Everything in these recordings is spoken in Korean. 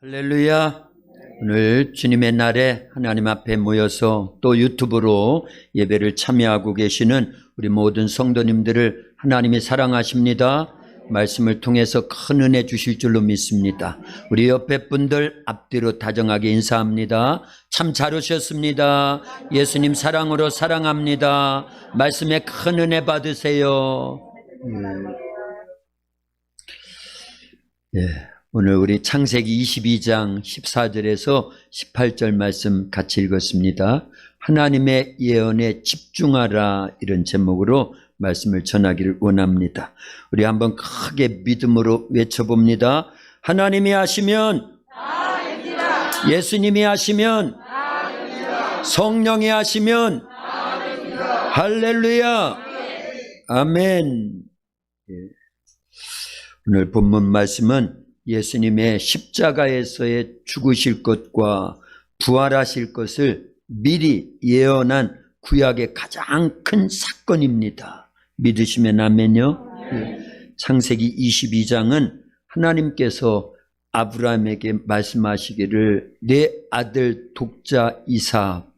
할렐루야. 오늘 주님의 날에 하나님 앞에 모여서 또 유튜브로 예배를 참여하고 계시는 우리 모든 성도님들을 하나님이 사랑하십니다. 말씀을 통해서 큰 은혜 주실 줄로 믿습니다. 우리 옆에 분들 앞뒤로 다정하게 인사합니다. 참 잘 오셨습니다. 예수님 사랑으로 사랑합니다. 말씀에 큰 은혜 받으세요. 예. 오늘 우리 창세기 22장 14절에서 18절 말씀 같이 읽었습니다. 하나님의 예언에 집중하라, 이런 제목으로 말씀을 전하기를 원합니다. 우리 한번 크게 믿음으로 외쳐봅니다. 하나님이 하시면 예수님이 하시면 성령이 하시면 할렐루야. 아멘. 오늘 본문 말씀은 예수님의 십자가에서의 죽으실 것과 부활하실 것을 미리 예언한 구약의 가장 큰 사건입니다. 믿으시면 아멘요. 창세기 22장은 하나님께서 아브라함에게 말씀하시기를 내 아들 독자 이삭,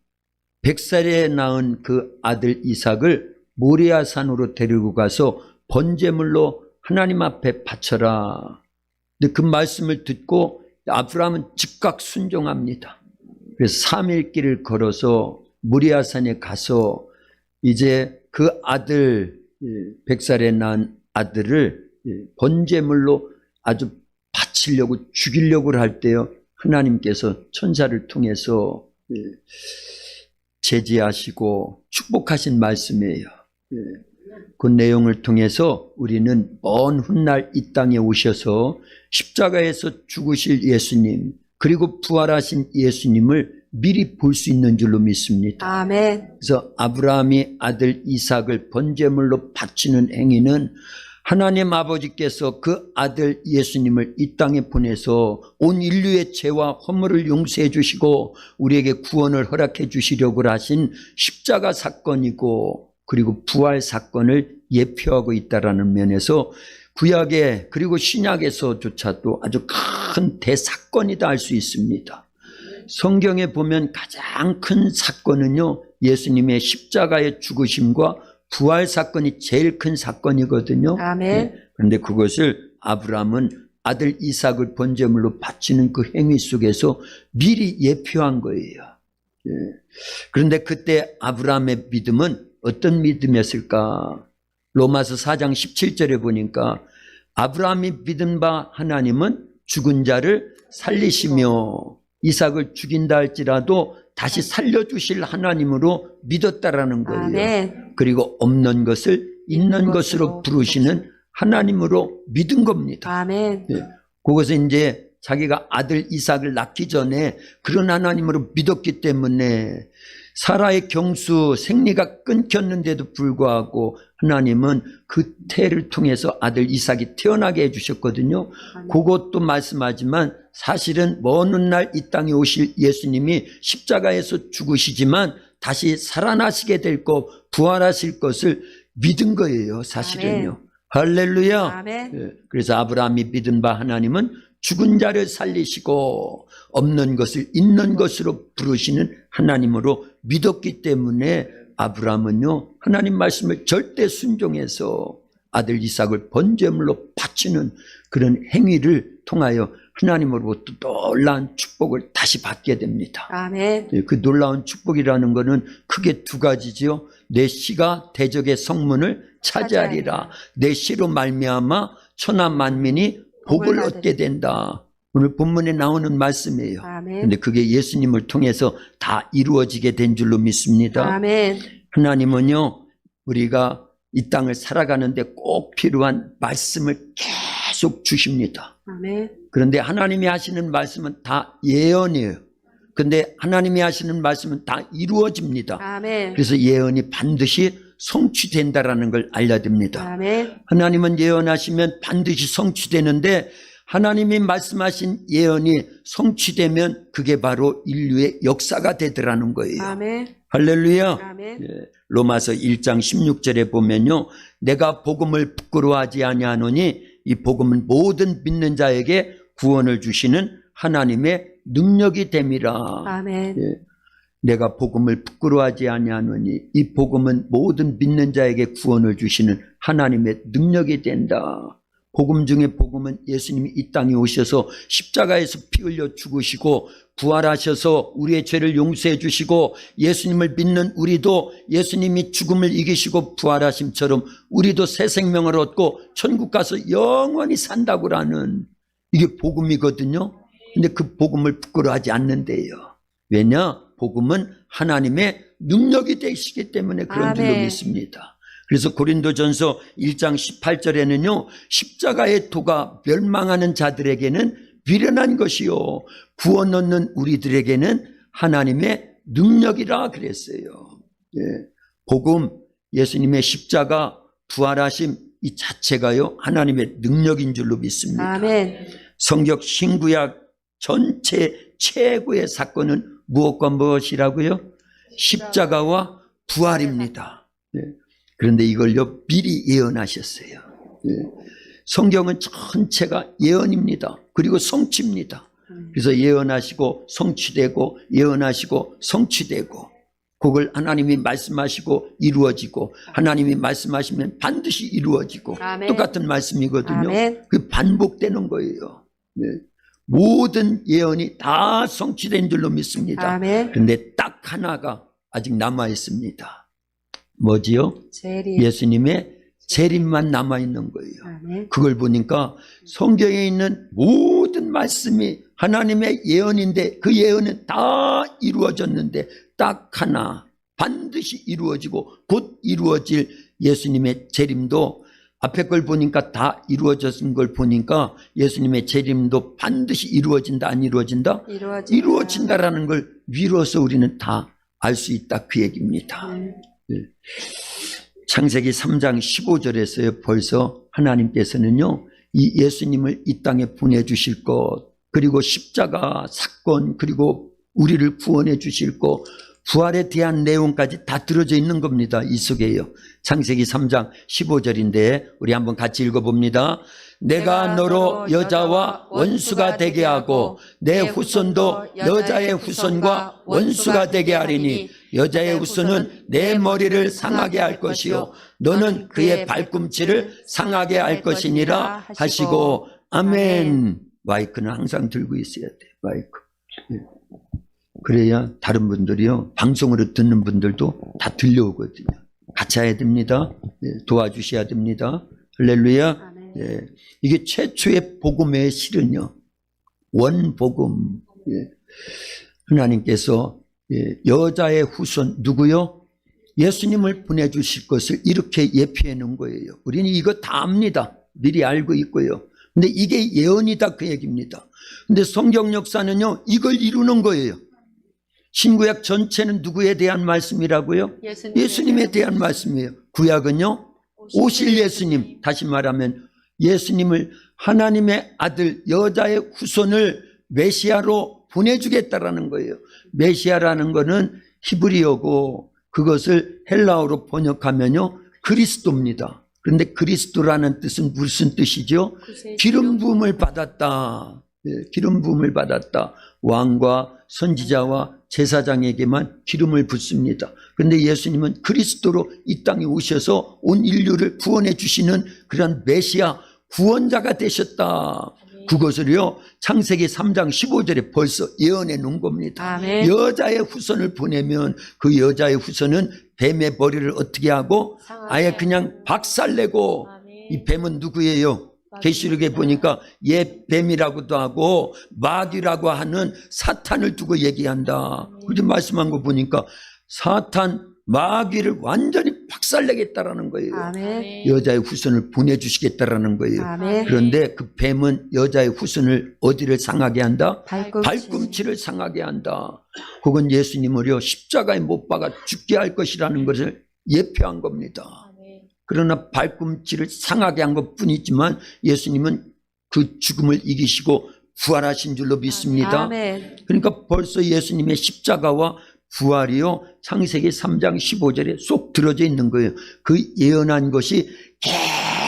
100살에 낳은 그 아들 이삭을 모리아산으로 데리고 가서 번제물로 하나님 앞에 바쳐라. 근데 그 말씀을 듣고 아브라함은 즉각 순종합니다. 그래서 3일 길을 걸어서 모리아산에 가서 이제 그 아들, 100살에 낳은 아들을 번제물로 아주 바치려고 죽이려고 할 때요, 하나님께서 천사를 통해서 제지하시고 축복하신 말씀이에요. 그 내용을 통해서 우리는 먼 훗날 이 땅에 오셔서 십자가에서 죽으실 예수님, 그리고 부활하신 예수님을 미리 볼 수 있는 줄로 믿습니다. 아멘. 그래서 아브라함이 아들 이삭을 번제물로 바치는 행위는 하나님 아버지께서 그 아들 예수님을 이 땅에 보내서 온 인류의 죄와 허물을 용서해 주시고 우리에게 구원을 허락해 주시려고 하신 십자가 사건이고, 그리고 부활 사건을 예표하고 있다는 면에서 구약에 그리고 신약에서조차도 아주 큰 대사건이다 할 수 있습니다. 성경에 보면 가장 큰 사건은요, 예수님의 십자가의 죽으심과 부활 사건이 제일 큰 사건이거든요. 아멘. 그런데 그것을 아브라함은 아들 이삭을 번제물로 바치는 그 행위 속에서 미리 예표한 거예요. 그런데 그때 아브라함의 믿음은 어떤 믿음이었을까? 로마서 4장 17절에 보니까 아브라함이 믿은 바 하나님은 죽은 자를 살리시며 이삭을 죽인다 할지라도 다시 살려주실 하나님으로 믿었다라는 거예요. 아멘. 그리고 없는 것을 있는 것으로 부르시는 하나님으로 믿은 겁니다. 아멘. 그것은 이제 자기가 아들 이삭을 낳기 전에 그런 하나님으로 믿었기 때문에 사라의 경수 생리가 끊겼는데도 불구하고 하나님은 그 태를 통해서 아들 이삭이 태어나게 해주셨거든요. 그것도 말씀하지만 사실은 먼 훗날 이 땅에 오실 예수님이 십자가에서 죽으시지만 다시 살아나시게 될 것, 부활하실 것을 믿은 거예요, 사실은요. 할렐루야. 아멘. 그래서 아브라함이 믿은 바 하나님은 죽은 자를 살리시고 없는 것을 있는 것으로 부르시는 하나님으로 믿었기 때문에 아브라함은요, 하나님 말씀을 절대 순종해서 아들 이삭을 번제물로 바치는 그런 행위를 통하여 하나님으로부터 놀라운 축복을 다시 받게 됩니다. 아멘. 그 놀라운 축복이라는 것은 크게 두 가지죠. 내 씨가 대적의 성문을 차지하리라. 내 씨로 말미암아 천하 만민이 복을 얻게 된다. 오늘 본문에 나오는 말씀이에요. 그런데 그게 예수님을 통해서 다 이루어지게 된 줄로 믿습니다. 아멘. 하나님은요, 우리가 이 땅을 살아가는데 꼭 필요한 말씀을 계속 주십니다. 아멘. 그런데 하나님이 하시는 말씀은 다 예언이에요. 그런데 하나님이 하시는 말씀은 다 이루어집니다. 아멘. 그래서 예언이 반드시 성취된다라는 걸 알려야 됩니다. 아멘. 하나님은 예언하시면 반드시 성취되는데 하나님이 말씀하신 예언이 성취되면 그게 바로 인류의 역사가 되더라는 거예요. 아멘. 할렐루야. 아멘. 로마서 1장 16절에 보면요, 내가 복음을 부끄러워하지 아니하노니 이 복음은 모든 믿는 자에게 구원을 주시는 하나님의 능력이 됨이라. 아멘. 예. 내가 복음을 부끄러워하지 아니하노니 이 복음은 모든 믿는 자에게 구원을 주시는 하나님의 능력이 된다. 복음 중에 복음은 예수님이 이 땅에 오셔서 십자가에서 피 흘려 죽으시고 부활하셔서 우리의 죄를 용서해 주시고 예수님을 믿는 우리도 예수님이 죽음을 이기시고 부활하심처럼 우리도 새 생명을 얻고 천국 가서 영원히 산다고라는 이게 복음이거든요. 근데 그 복음을 부끄러워하지 않는데요. 왜냐? 복음은 하나님의 능력이 되시기 때문에 그런 줄로 아멘. 믿습니다. 그래서 고린도전서 1장 18절에는요. 십자가의 도가 멸망하는 자들에게는 미련한 것이요 구원 얻는 우리들에게는 하나님의 능력이라 그랬어요. 예. 복음, 예수님의 십자가, 부활하심 이 자체가요 하나님의 능력인 줄로 믿습니다. 아멘. 성경 신구약 전체 최고의 사건은 무엇과 무엇이라고요? 십자가와 부활입니다. 예. 그런데 이걸요 미리 예언하셨어요. 예. 성경은 전체가 예언입니다. 그리고 성취입니다. 그래서 예언하시고 성취되고 예언하시고 성취되고 그걸 하나님이 말씀하시고 이루어지고 하나님이 말씀하시면 반드시 이루어지고 아멘. 똑같은 말씀이거든요. 아멘. 그 반복되는 거예요. 네. 모든 예언이 다 성취된 줄로 믿습니다. 아멘. 그런데 딱 하나가 아직 남아 있습니다. 뭐지요? 재림. 예수님의 재림만 남아 있는 거예요. 아멘. 그걸 보니까 성경에 있는 모든 말씀이 하나님의 예언인데 그 예언은 다 이루어졌는데 딱 하나 반드시 이루어지고 곧 이루어질 예수님의 재림도 앞에 걸 보니까 다 이루어졌은 걸 보니까 예수님의 재림도 반드시 이루어진다 안 이루어진다? 이루어진다라는 걸 미뤄서 우리는 다 알 수 있다 그 얘기입니다. 네. 창세기 3장 15절에서요 벌써 하나님께서는요 이 예수님을 이 땅에 보내주실 것 그리고 십자가 사건 그리고 우리를 구원해 주실 것 부활에 대한 내용까지 다 들어져 있는 겁니다. 이 속에요. 창세기 3장 15절인데 우리 한번 같이 읽어봅니다. 내가 너로 여자와 원수가 되게 하고 내 후손도 여자의 후손과 원수가 되게 하리니 여자의 후손은 내 머리를 상하게 할 것이요 너는 그의 발꿈치를 상하게 할 것이니라 하시고 아멘. 마이크는 항상 들고 있어야 돼. 마이크. 그래야 다른 분들이요 방송으로 듣는 분들도 다 들려오거든요. 같이 해야 됩니다. 도와주셔야 됩니다. 할렐루야. 예. 이게 최초의 복음의 실은요 원복음. 예. 하나님께서 여자의 후손 누구요? 예수님을 보내주실 것을 이렇게 예표해 놓은 거예요. 우리는 이거 다 압니다. 미리 알고 있고요. 근데 이게 예언이다 그 얘기입니다. 근데 성경 역사는요 이걸 이루는 거예요. 신구약 전체는 누구에 대한 말씀이라고요? 예수님에 대한 말씀이에요. 구약은요 오실 예수님, 다시 말하면 예수님을 하나님의 아들 여자의 후손을 메시아로 보내주겠다라는 거예요. 메시아라는 거는 히브리어고 그것을 헬라어로 번역하면요 그리스도입니다. 그런데 그리스도라는 뜻은 무슨 뜻이죠? 기름 부음을 받았다. 기름 부음을 받았다. 왕과 선지자와 제사장에게만 기름을 붓습니다. 그런데 예수님은 그리스도로 이 땅에 오셔서 온 인류를 구원해 주시는 그런 메시아 구원자가 되셨다. 그것을요 창세기 3장 15절에 벌써 예언해 놓은 겁니다. 아멘. 여자의 후손을 보내면 그 여자의 후손은 뱀의 머리를 어떻게 하고 아예 그냥 박살내고 이 뱀은 누구예요? 계시록에 보니까 옛 뱀이라고도 하고 마귀라고 하는 사탄을 두고 얘기한다. 그렇게 말씀한 거 보니까 사탄 마귀를 완전히 박살내겠다라는 거예요. 아멘. 여자의 후손을 보내주시겠다라는 거예요. 아멘. 그런데 그 뱀은 여자의 후손을 어디를 상하게 한다? 발꿈치. 발꿈치를 상하게 한다. 그건 예수님을요 십자가에 못 박아 죽게 할 것이라는 것을 예표한 겁니다. 그러나 발꿈치를 상하게 한 것뿐이지만 예수님은 그 죽음을 이기시고 부활하신 줄로 믿습니다. 아멘. 그러니까 벌써 예수님의 십자가와 부활이요 창세기 3장 15절에 쏙 들어져 있는 거예요. 그 예언한 것이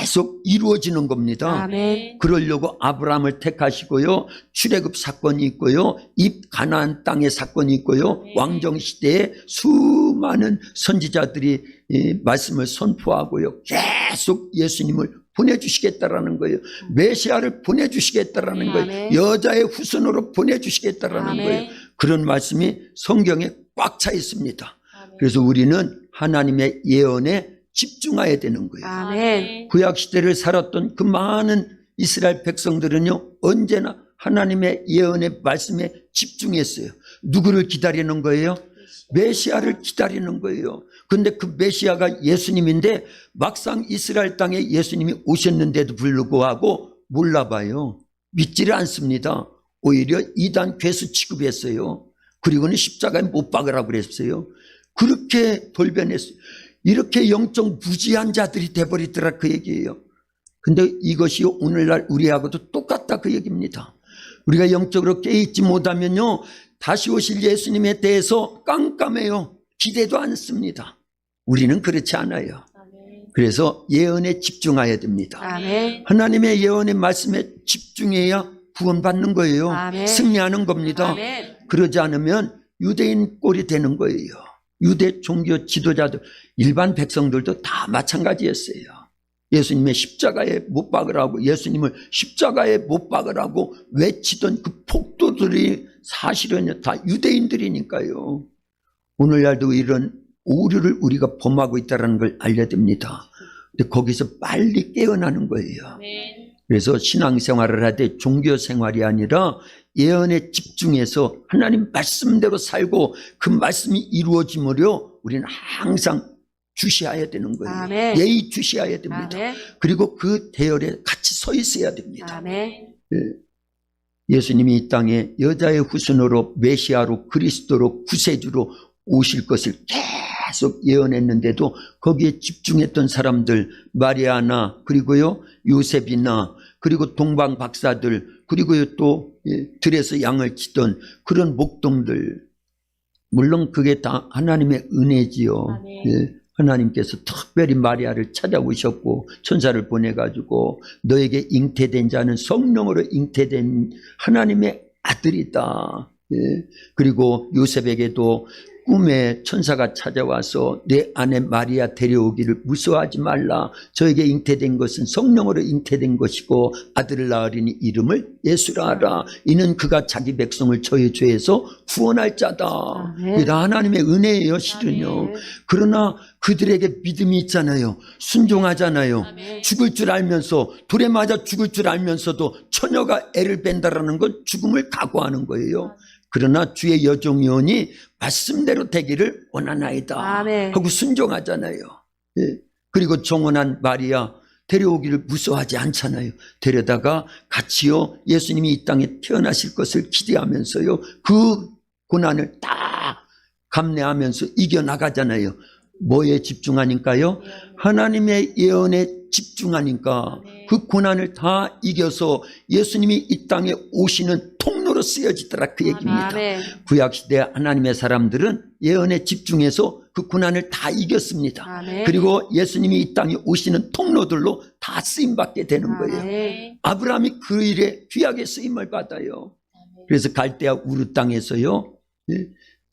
계속 이루어지는 겁니다. 아멘. 그러려고 아브라함을 택하시고요. 출애굽 사건이 있고요. 입 가나안 땅의 사건이 있고요. 왕정 시대에 수많은 선지자들이 이 말씀을 선포하고요. 계속 예수님을 보내주시겠다라는 거예요. 메시아를 보내주시겠다라는 거예요. 여자의 후손으로 보내주시겠다라는 거예요. 그런 말씀이 성경에 꽉 차 있습니다. 그래서 우리는 하나님의 예언에 집중해야 되는 거예요. 아멘. 구약 시대를 살았던 그 많은 이스라엘 백성들은요, 언제나 하나님의 예언의 말씀에 집중했어요. 누구를 기다리는 거예요? 메시아를 기다리는 거예요. 근데 그 메시아가 예수님인데 막상 이스라엘 땅에 예수님이 오셨는데도 불구하고 몰라봐요. 믿지를 않습니다. 오히려 이단 괴수 취급했어요. 그리고는 십자가에 못 박으라고 그랬어요. 그렇게 돌변했어요. 이렇게 영적 무지한 자들이 돼버리더라 그 얘기예요. 근데 이것이 오늘날 우리하고도 똑같다 그 얘기입니다. 우리가 영적으로 깨있지 못하면요, 다시 오실 예수님에 대해서 깜깜해요. 기대도 않습니다. 우리는 그렇지 않아요. 그래서 예언에 집중해야 됩니다. 아멘. 하나님의 예언의 말씀에 집중해야 구원받는 거예요. 아멘. 승리하는 겁니다. 아멘. 그러지 않으면 유대인 꼴이 되는 거예요. 유대 종교 지도자들, 일반 백성들도 다 마찬가지였어요. 예수님의 십자가에 못 박으라고, 예수님을 십자가에 못 박으라고 외치던 그 폭도들이 사실은 다 유대인들이니까요. 오늘날도 이런 오류를 우리가 범하고 있다는 걸 알려야 됩니다. 근데 거기서 빨리 깨어나는 거예요. 그래서 신앙생활을 할 때 종교생활이 아니라 예언에 집중해서 하나님 말씀대로 살고 그 말씀이 이루어지므로 우리는 항상 주시해야 되는 거예요. 아멘. 예의 주시해야 됩니다. 아멘. 그리고 그 대열에 같이 서 있어야 됩니다. 아멘. 예수님이 이 땅에 여자의 후손으로 메시아로 그리스도로 구세주로 오실 것을 계속 예언했는데도 거기에 집중했던 사람들, 마리아나 그리고요 요셉이나 그리고 동방 박사들 그리고요 또 들에서 양을 치던 그런 목동들, 물론 그게 다 하나님의 은혜지요. 하나님께서 특별히 마리아를 찾아오셨고 천사를 보내가지고 너에게 잉태된 자는 성령으로 잉태된 하나님의 아들이다. 그리고 요셉에게도 꿈에 천사가 찾아와서 내 아내 마리아 데려오기를 무서워하지 말라. 저에게 잉태된 것은 성령으로 잉태된 것이고 아들을 낳으리니 이름을 예수라 하라. 이는 그가 자기 백성을 저의 죄에서 구원할 자다. 이게 다 하나님의 은혜예요 실은요. 그러나 그들에게 믿음이 있잖아요. 순종하잖아요. 죽을 줄 알면서 돌에 맞아 죽을 줄 알면서도 처녀가 애를 뺀다라는 건 죽음을 각오하는 거예요. 그러나 주의 여종이오니 말씀대로 되기를 원하나이다 아멘. 하고 순종하잖아요. 그리고 정원한 마리아 데려오기를 무서워하지 않잖아요. 데려다가 같이요 예수님이 이 땅에 태어나실 것을 기대하면서요 그 고난을 다 감내하면서 이겨나가잖아요. 뭐에 집중하니까요? 하나님의 예언에 집중하니까 그 고난을 다 이겨서 예수님이 이 땅에 오시는 통로로 쓰여지더라 그 얘기입니다. 아멘. 구약시대 하나님의 사람들은 예언에 집중해서 그 고난을 다 이겼습니다. 아멘. 그리고 예수님이 이 땅에 오시는 통로들로 다 쓰임받게 되는 거예요. 아멘. 아브라함이 그 일에 귀하게 쓰임을 받아요. 그래서 갈대아 우르 땅에서요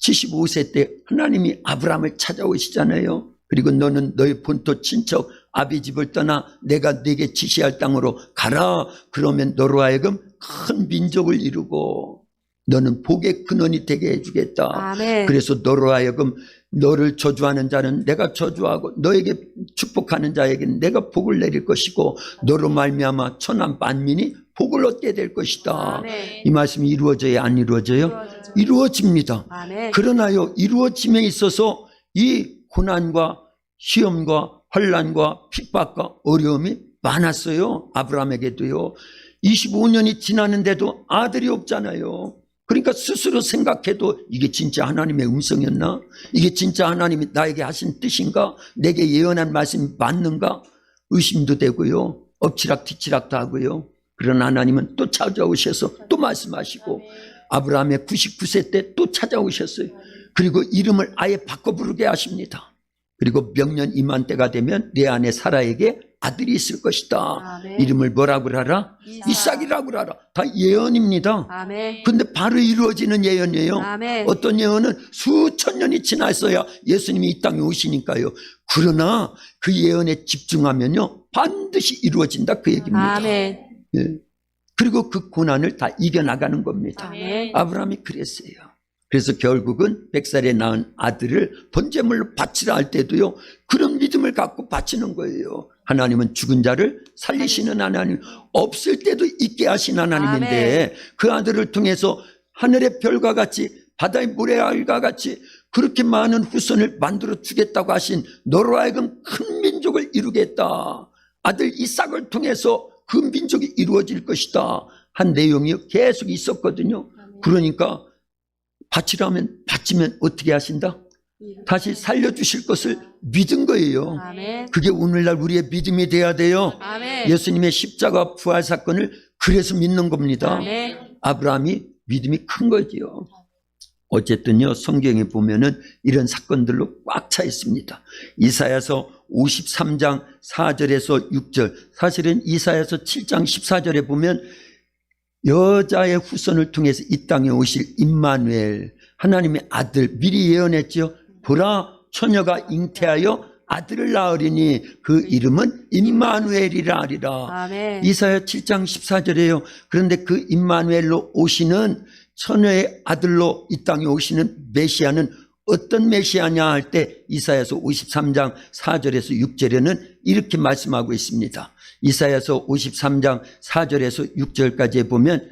75세 때 하나님이 아브라함을 찾아오시잖아요. 그리고 너는 너의 본토 친척 아비 집을 떠나 내가 네게 지시할 땅으로 가라. 그러면 너로 하여금 큰 민족을 이루고 너는 복의 근원이 되게 해주겠다. 아멘. 그래서 너로 하여금 너를 저주하는 자는 내가 저주하고 너에게 축복하는 자에게는 내가 복을 내릴 것이고 너로 말미암아 천한 만민이 복을 얻게 될 것이다. 아멘. 이 말씀이 이루어져야 안 이루어져요? 이루어집니다. 아멘. 그러나요 이루어짐에 있어서 이 고난과 시험과 환난과 핍박과 어려움이 많았어요. 아브라함에게도요. 25년이 지났는데도 아들이 없잖아요. 그러니까 스스로 생각해도 이게 진짜 하나님의 음성이었나? 이게 진짜 하나님이 나에게 하신 뜻인가? 내게 예언한 말씀이 맞는가? 의심도 되고요. 엎치락뒤치락도 하고요. 그러나 하나님은 또 찾아오셔서 또 말씀하시고 아브라함의 99세 때 또 찾아오셨어요. 그리고 이름을 아예 바꿔 부르게 하십니다. 그리고 명년 임한 때가 되면 내 안에 사라에게 아들이 있을 것이다. 아멘. 이름을 뭐라고 하라? 이삭이라고 하라. 다 예언입니다. 아멘. 근데 바로 이루어지는 예언이에요. 아멘. 어떤 예언은 수천 년이 지났어야 예수님이 이 땅에 오시니까요. 그러나 그 예언에 집중하면요 반드시 이루어진다 그 얘기입니다. 아멘. 예. 그리고 그 고난을 다 이겨나가는 겁니다. 아멘. 아브라함이 그랬어요. 그래서 결국은 100살에 낳은 아들을 번제물로 바치라 할 때도요 그런 믿음을 갖고 바치는 거예요. 하나님은 죽은 자를 살리시는 하나님, 없을 때도 있게 하신 하나님인데 그 아들을 통해서 하늘의 별과 같이 바다의 모래알과 같이 그렇게 많은 후손을 만들어 주겠다고 하신 너로 하여금 큰 민족을 이루겠다. 아들 이삭을 통해서 그 민족이 이루어질 것이다 한 내용이 계속 있었거든요. 그러니까 바치라면 바치면 어떻게 하신다? 다시 살려주실 것을 믿은 거예요. 아멘. 그게 오늘날 우리의 믿음이 돼야 돼요. 아멘. 예수님의 십자가 부활 사건을 그래서 믿는 겁니다. 아멘. 아브라함이 믿음이 큰 거지요. 어쨌든요 성경에 보면은 이런 사건들로 꽉 차 있습니다. 이사야서 53장 4절에서 6절, 사실은 이사야서 7장 14절에 보면 여자의 후손을 통해서 이 땅에 오실 임마누엘, 하나님의 아들 미리 예언했죠. 보라 처녀가 잉태하여 아들을 낳으리니 그 이름은 임마누엘이라 하리라. 아멘. 이사야 7장 14절이에요. 그런데 그 임마누엘로 오시는 처녀의 아들로 이 땅에 오시는 메시아는 어떤 메시아냐 할 때 이사야서 53장 4절에서 6절에는 이렇게 말씀하고 있습니다. 이사야서 53장 4절에서 6절까지 보면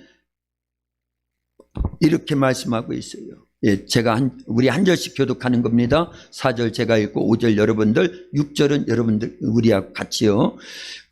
이렇게 말씀하고 있어요. 예, 제가 우리 한 절씩 교독하는 겁니다. 4절 제가 읽고 5절 여러분들, 6절은 여러분들 우리하고 같이요.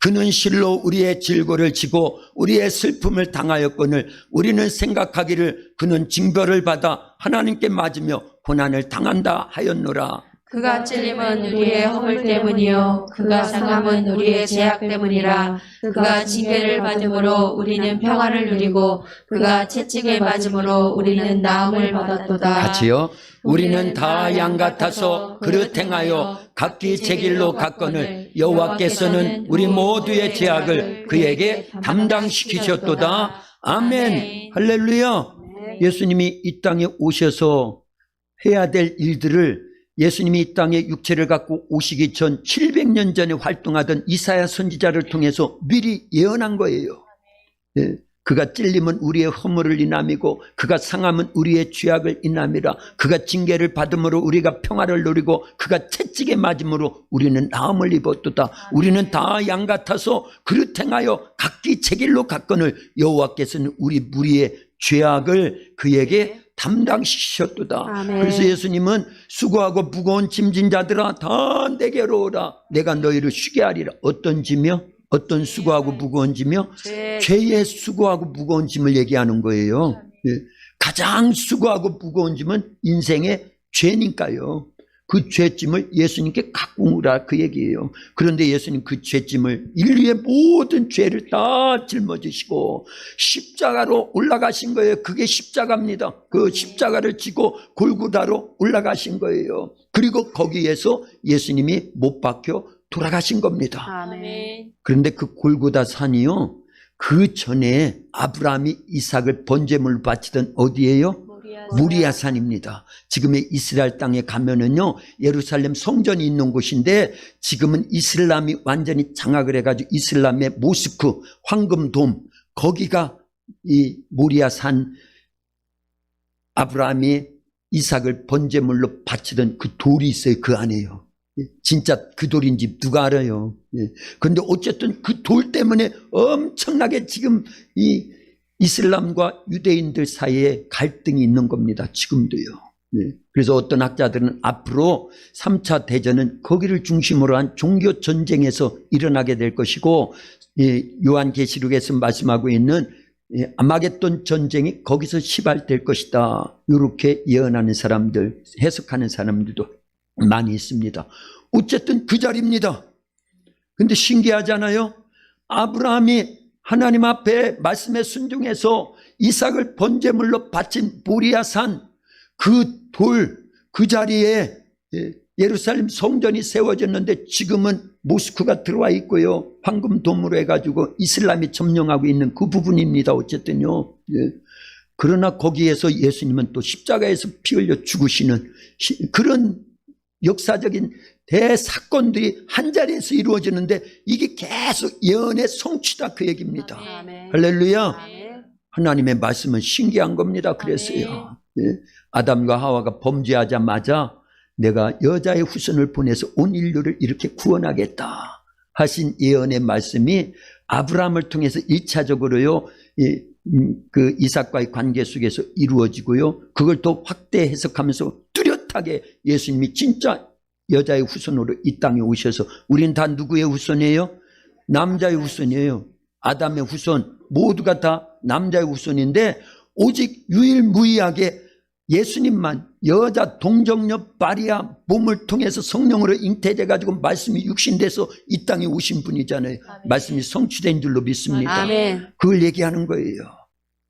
그는 실로 우리의 질고를 지고 우리의 슬픔을 당하였거늘 우리는 생각하기를 그는 징벌을 받아 하나님께 맞으며 고난을 당한다 하였노라. 그가 찔림은 우리의 허물 때문이요 그가 상함은 우리의 죄악 때문이라. 그가 징계를 받음으로 우리는 평화를 누리고 그가 채찍에 맞음으로 우리는 나음을 받았도다. 같이요. 우리는 다 양 같아서 그릇 행하여 각기 제 길로 갔거늘 여호와께서는 우리 모두의 죄악을 그에게 담당시키셨도다. 아멘. 할렐루야. 예수님이 이 땅에 오셔서 해야 될 일들을 예수님이 이 땅에 육체를 갖고 오시기 전 700년 전에 활동하던 이사야 선지자를 통해서 미리 예언한 거예요. 예. 그가 찔림은 우리의 허물을 인함이고 그가 상함은 우리의 죄악을 인함이라. 그가 징계를 받음으로 우리가 평화를 누리고 그가 채찍에 맞음으로 우리는 나음을 입었도다. 우리는 다 양 같아서 그릇 행하여 각기 제 길로 갔거늘 여호와께서는 우리 무리의 죄악을 그에게 담당시키셨도다. 아멘. 그래서 예수님은 수고하고 무거운 짐진 자들아 다 내게로 오라. 내가 너희를 쉬게 하리라. 어떤 짐이요? 어떤 수고하고 무거운 짐이요? 죄의 수고하고 무거운 짐을 얘기하는 거예요. 예. 가장 수고하고 무거운 짐은 인생의 죄니까요. 그 죄짐을 예수님께 갖고 오라 그 얘기예요. 그런데 예수님 그 죄짐을 인류의 모든 죄를 다 짊어지시고 십자가로 올라가신 거예요. 그게 십자가입니다. 그 십자가를 지고 골고다로 올라가신 거예요. 그리고 거기에서 예수님이 못 박혀 돌아가신 겁니다. 아멘. 그런데 그 골고다 산이요, 그 전에 아브라함이 이삭을 번제물로 바치던 어디예요? 모리아 산입니다. 지금의 이스라엘 땅에 가면은요, 예루살렘 성전이 있는 곳인데 지금은 이슬람이 완전히 장악을 해가지고 이슬람의 모스크, 황금돔, 거기가 이 모리아 산, 아브라함이 이삭을 번제물로 바치던 그 돌이 있어요. 그 안에요. 진짜 그 돌인지 누가 알아요. 그런데 어쨌든 그 돌 때문에 엄청나게 지금 이 이슬람과 유대인들 사이에 갈등이 있는 겁니다. 지금도요. 그래서 어떤 학자들은 앞으로 3차 대전은 거기를 중심으로 한 종교 전쟁에서 일어나게 될 것이고, 요한계시록에서 말씀하고 있는 아마겟돈 전쟁이 거기서 시발될 것이다. 이렇게 예언하는 사람들, 해석하는 사람들도 많이 있습니다. 어쨌든 그 자리입니다. 근데 신기하잖아요. 아브라함이 하나님 앞에 말씀에 순종해서 이삭을 번제물로 바친 모리아 산 그 돌, 그 자리에 예루살렘 성전이 세워졌는데 지금은 모스크가 들어와 있고요. 황금돔으로 해가지고 이슬람이 점령하고 있는 그 부분입니다. 어쨌든요. 예. 그러나 거기에서 예수님은 또 십자가에서 피 흘려 죽으시는 그런 역사적인 대사건들이 한자리에서 이루어지는데 이게 계속 예언의 성취다 그 얘기입니다. 아멘. 할렐루야. 아멘. 하나님의 말씀은 신기한 겁니다. 그랬어요. 예. 아담과 하와가 범죄하자마자 내가 여자의 후손을 보내서 온 인류를 이렇게 구원하겠다 하신 예언의 말씀이 아브라함을 통해서 1차적으로요 그 이삭과의 관계 속에서 이루어지고요, 그걸 또 확대 해석하면서 뚜렷하게 예수님이 진짜 여자의 후손으로 이 땅에 오셔서 우리는 다 누구의 후손이에요? 남자의 후손이에요. 아담의 후손 모두가 다 남자의 후손인데 오직 유일무이하게 예수님만 여자 동정녀 마리아 몸을 통해서 성령으로 잉태돼 가지고 말씀이 육신돼서 이 땅에 오신 분이잖아요. 말씀이 성취된 줄로 믿습니다. 아멘. 그걸 얘기하는 거예요.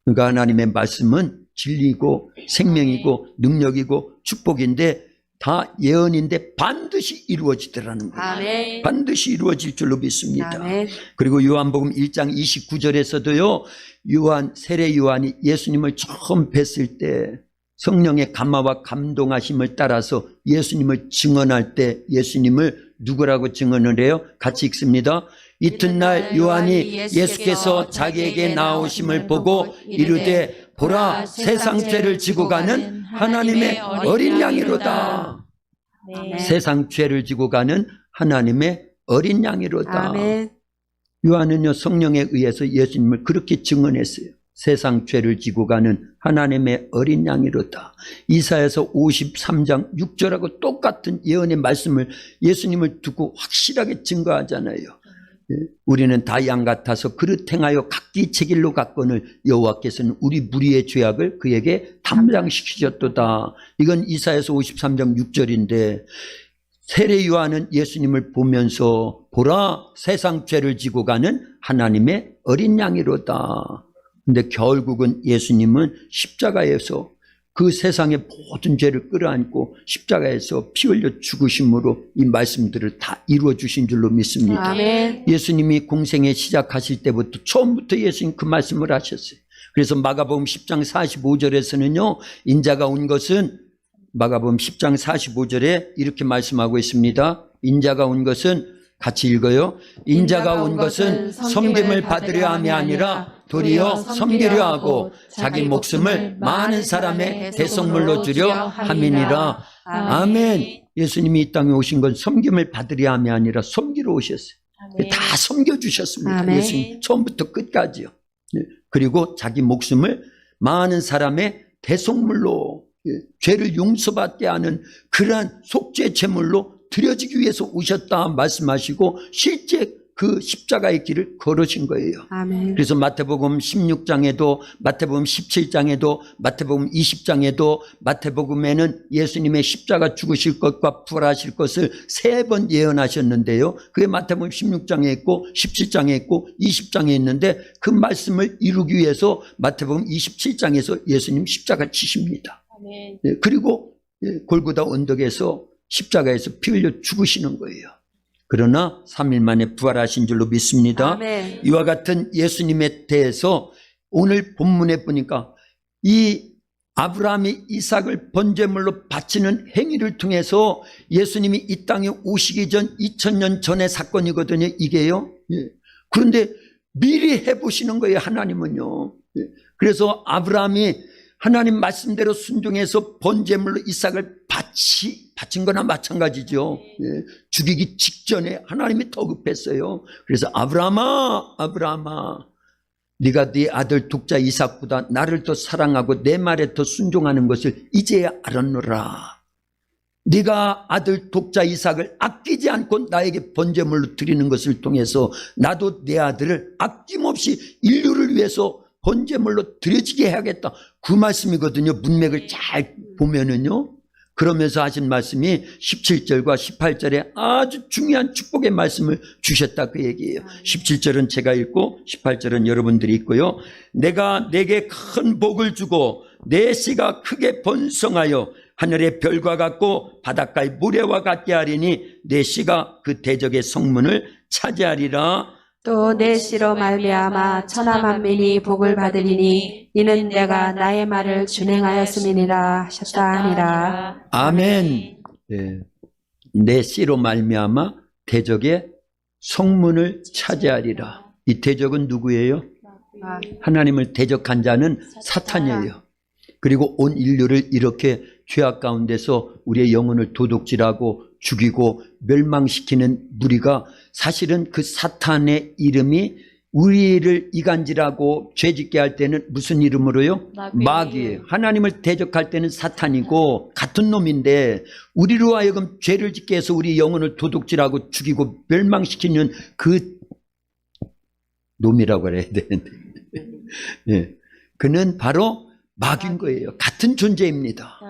그러니까 하나님의 말씀은 진리고 생명이고 능력이고 축복인데 다 예언인데 반드시 이루어지더라는 거예요. 아멘. 반드시 이루어질 줄로 믿습니다. 아멘. 그리고 요한복음 1장 29절에서도요 세례 요한이 예수님을 처음 뵀을 때 성령의 감화와 감동하심을 따라서 예수님을 증언할 때 예수님을 누구라고 증언을 해요? 같이 읽습니다. 이튿날 요한이 예수께서 자기에게 나오심을 보고 이르되 보라 세상 죄를 지고 가는 하나님의 어린 양이로다. 아멘. 세상 죄를 지고 가는 하나님의 어린 양이로다. 아멘. 요한은요 성령에 의해서 예수님을 그렇게 증언했어요. 세상 죄를 지고 가는 하나님의 어린 양이로다. 이사야서 53장 6절하고 똑같은 예언의 말씀을 예수님을 두고 확실하게 증거하잖아요. 우리는 다 양 같아서 그릇 행하여 각기 제 길로 갔거늘 여호와께서는 우리 무리의 죄악을 그에게 담당시키셨도다. 이건 이사야서 53장 6절인데 세례 요한은 예수님을 보면서 보라 세상 죄를 지고 가는 하나님의 어린 양이로다. 근데 결국은 예수님은 십자가에서 그 세상의 모든 죄를 끌어안고 십자가에서 피 흘려 죽으심으로 이 말씀들을 다 이루어 주신 줄로 믿습니다. 아멘. 예수님이 공생에 시작하실 때부터 처음부터 예수님 그 말씀을 하셨어요. 그래서 마가복음 10장 45절에서는요 인자가 온 것은 마가복음 10장 45절에 이렇게 말씀하고 있습니다. 인자가 온 것은 같이 읽어요. 인자가 온 것은 섬김을 받으려 함이 아니라 도리어 섬기려 하고 자기 목숨을 많은 사람의 대속물로 주려 함이니라. 아멘. 예수님이 이 땅에 오신 건 섬김을 받으려 함이 아니라 섬기러 오셨어요. 다 섬겨주셨습니다. 아멘. 예수님 처음부터 끝까지요. 그리고 자기 목숨을 많은 사람의 대속물로 죄를 용서받게 하는 그러한 속죄 제물로 드려지기 위해서 오셨다 말씀하시고 실제 그 십자가의 길을 걸으신 거예요. 아멘. 그래서 마태복음 16장에도 마태복음 17장에도 마태복음 20장에도 마태복음에는 예수님의 십자가 죽으실 것과 부활하실 것을 3번 예언하셨는데요. 그게 마태복음 16장에 있고 17장에 있고 20장에 있는데 그 말씀을 이루기 위해서 마태복음 27장에서 예수님 십자가 치십니다. 아멘. 그리고 골고다 언덕에서 십자가에서 피 흘려 죽으시는 거예요. 그러나 3일 만에 부활하신 줄로 믿습니다. 아멘. 이와 같은 예수님에 대해서 오늘 본문에 보니까 이 아브라함이 이삭을 번제물로 바치는 행위를 통해서 예수님이 이 땅에 오시기 전 2000년 전의 사건이거든요. 이게요. 그런데 미리 해보시는 거예요. 하나님은요. 그래서 아브라함이 하나님 말씀대로 순종해서 번제물로 이삭을 바친 거나 마찬가지죠. 죽이기 직전에 하나님이 더급했어요. 그래서 아브라함아 네가 네 아들 독자 이삭보다 나를 더 사랑하고 내 말에 더 순종하는 것을 이제야 알았노라. 네가 아들 독자 이삭을 아끼지 않고 나에게 번제물로 드리는 것을 통해서 나도 내 아들을 아낌없이 인류를 위해서 번제물로 드려지게 해야겠다. 그 말씀이거든요. 문맥을 잘 보면은요. 그러면서 하신 말씀이 17절과 18절에 아주 중요한 축복의 말씀을 주셨다 그 얘기예요. 17절은 제가 읽고 18절은 여러분들이 읽고요. 내가 내게 큰 복을 주고 내 씨가 크게 번성하여 하늘의 별과 같고 바닷가의 모래와 같게 하리니 내 씨가 그 대적의 성문을 차지하리라. 또 내 씨로 말미암아 천하 만민이 복을 받으리니 이는 내가 나의 말을 준행하였음이니라 하셨다 하니라. 아멘. 예. 내 씨로 말미암아 대적의 성문을 차지하리라. 이 대적은 누구예요? 하나님을 대적한 자는 사탄이에요. 그리고 온 인류를 이렇게 죄악 가운데서 우리의 영혼을 도둑질하고 죽이고 멸망시키는 무리가 사실은 그 사탄의 이름이 우리를 이간질하고 죄짓게 할 때는 무슨 이름으로요? 마귀예요. 하나님을 대적할 때는 사탄이고 같은 놈인데 우리로 하여금 죄를 짓게 해서 우리 영혼을 도둑질하고 죽이고 멸망시키는 그 놈이라고 해야 되는데 네. 그는 바로 마귀인 거예요. 같은 존재입니다.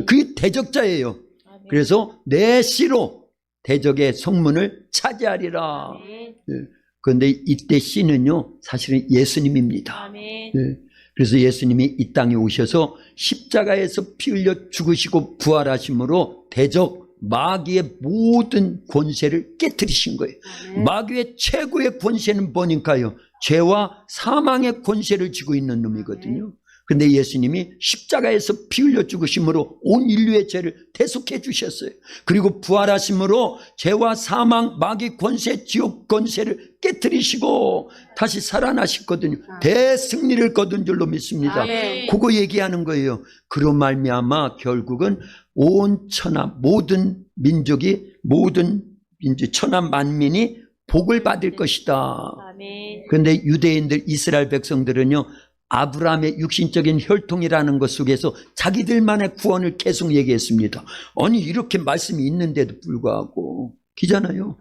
그게 대적자예요. 그래서 내 씨로 대적의 성문을 차지하리라. 그런데 이때 씨는요 사실은 예수님입니다. 그래서 예수님이 이 땅에 오셔서 십자가에서 피 흘려 죽으시고 부활하심으로 대적 마귀의 모든 권세를 깨뜨리신 거예요. 마귀의 최고의 권세는 뭐니까요? 죄와 사망의 권세를 쥐고 있는 놈이거든요. 근데 예수님이 십자가에서 피 흘려 죽으심으로 온 인류의 죄를 대속해 주셨어요. 그리고 부활하심으로 죄와 사망, 마귀 권세, 지옥 권세를 깨뜨리시고 다시 살아나셨거든요. 대승리를 거둔 줄로 믿습니다. 그거 얘기하는 거예요. 그로 말미암아 결국은 온 천하 모든 민족이 모든 천하 만민이 복을 받을 것이다. 그런데 유대인들 이스라엘 백성들은요 아브라함의 육신적인 혈통이라는 것 속에서 자기들만의 구원을 계속 얘기했습니다. 아니 이렇게 말씀이 있는데도 불구하고 기잖아요.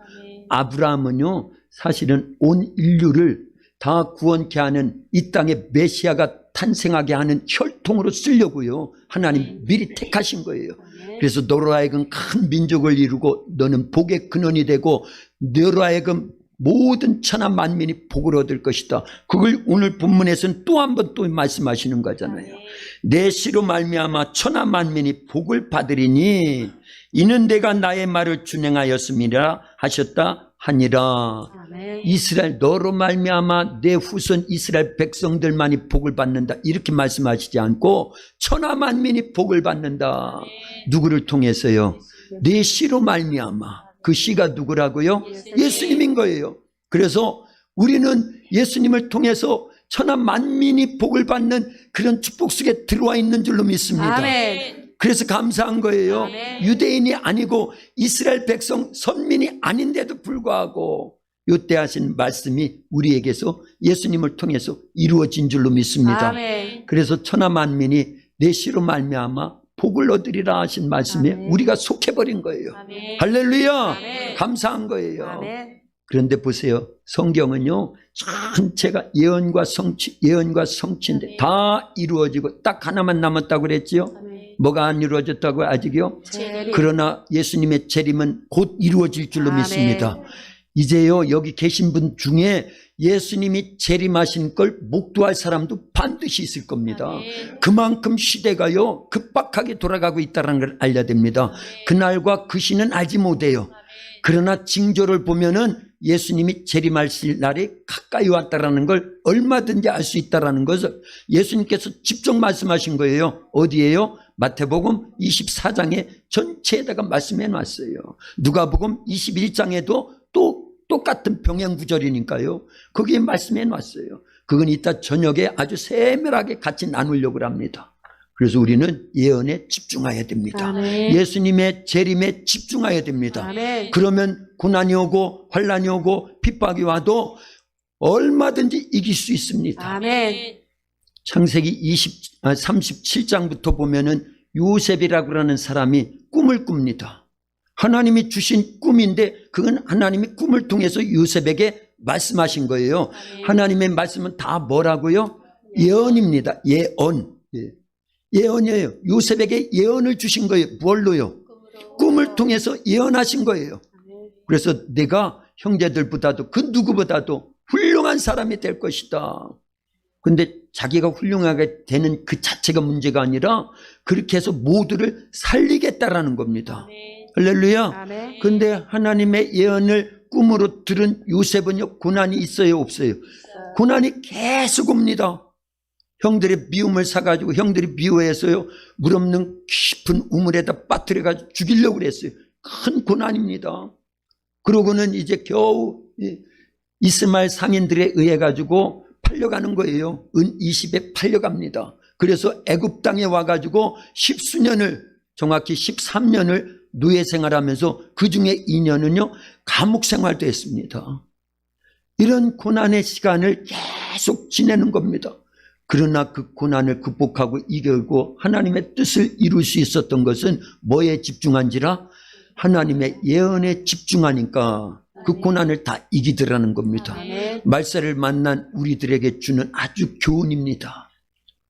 아브라함은요 사실은 온 인류를 다 구원케 하는 이 땅에 메시아가 탄생하게 하는 혈통으로 쓰려고요 하나님 미리 택하신 거예요. 그래서 너로 하여금 큰 민족을 이루고 너는 복의 근원이 되고 너로 하여금 모든 천하 만민이 복을 얻을 것이다. 그걸 오늘 본문에서는 또 한 번 또 말씀하시는 거잖아요. 내 씨로 말미암아 천하 만민이 복을 받으리니 이는 내가 나의 말을 준행하였음이라 하셨다 하니라. 이스라엘 너로 말미암아 내 후손 이스라엘 백성들만이 복을 받는다 이렇게 말씀하시지 않고 천하 만민이 복을 받는다. 누구를 통해서요? 내 씨로 말미암아. 그 씨가 누구라고요? 예수님인 거예요. 그래서 우리는 예수님을 통해서 천하 만민이 복을 받는 그런 축복 속에 들어와 있는 줄로 믿습니다. 아멘. 그래서 감사한 거예요. 아멘. 유대인이 아니고 이스라엘 백성 선민이 아닌데도 불구하고 이때 하신 말씀이 우리에게서 예수님을 통해서 이루어진 줄로 믿습니다. 아멘. 그래서 천하 만민이 내 씨로 말미암아 복을 얻으리라 하신 말씀에 아멘. 우리가 속해버린 거예요. 아멘. 할렐루야. 아멘. 감사한 거예요. 아멘. 그런데 보세요. 성경은요 전체가 예언과 성취인데 다 이루어지고 딱 하나만 남았다고 그랬지요. 아멘. 뭐가 안 이루어졌다고 아직이요? 재림. 그러나 예수님의 재림은 곧 이루어질 줄로 아멘. 믿습니다. 이제요 여기 계신 분 중에 예수님이 재림하신 걸 목도할 사람도 반드시 있을 겁니다. 아멘. 그만큼 시대가요 급박하게 돌아가고 있다는 걸 알려야 됩니다. 그날과 그 시는 알지 못해요. 그러나 징조를 보면은 예수님이 재림하실 날이 가까이 왔다라는 걸 얼마든지 알 수 있다라는 것을 예수님께서 직접 말씀하신 거예요. 어디에요? 마태복음 24장에 전체에다가 말씀해 놨어요. 누가복음 21장에도 또 똑같은 병행 구절이니까요. 거기에 말씀해 놨어요. 그건 이따 저녁에 아주 세밀하게 같이 나누려고 합니다. 그래서 우리는 예언에 집중해야 됩니다. 아멘. 예수님의 재림에 집중해야 됩니다. 아멘. 그러면 고난이 오고 환난이 오고 핍박이 와도 얼마든지 이길 수 있습니다. 아멘. 창세기 37장부터 보면은 요셉이라고 하는 사람이 꿈을 꿉니다. 하나님이 주신 꿈인데 그건 하나님이 꿈을 통해서 요셉에게 말씀하신 거예요. 하나님의 말씀은 다 뭐라고요? 예언입니다. 예언. 예언이에요. 요셉에게 예언을 주신 거예요. 뭘로요? 꿈을 통해서 예언하신 거예요. 그래서 내가 형제들보다도 그 누구보다도 훌륭한 사람이 될 것이다. 근데 자기가 훌륭하게 되는 그 자체가 문제가 아니라 그렇게 해서 모두를 살리겠다라는 겁니다. 할렐루야. 아멘. 근데 하나님의 예언을 꿈으로 들은 요셉은요, 고난이 있어요, 없어요? 고난이 계속 옵니다. 형들의 미움을 사가지고 형들이 미워해서요, 물 없는 깊은 우물에다 빠뜨려가지고 죽이려고 그랬어요. 큰 고난입니다. 그러고는 이제 겨우 이스마엘 상인들에 의해 가지고 팔려가는 거예요. 은 20에 팔려갑니다. 그래서 애굽 땅에 와가지고 10수년을, 정확히 13년을 노예 생활하면서 그 중에 2년은요 감옥 생활도 했습니다. 이런 고난의 시간을 계속 지내는 겁니다. 그러나 그 고난을 극복하고 이겨고 하나님의 뜻을 이룰 수 있었던 것은 뭐에 집중한지라? 하나님의 예언에 집중하니까 그 고난을 다 이기더라는 겁니다. 아멘. 말세를 만난 우리들에게 주는 아주 교훈입니다.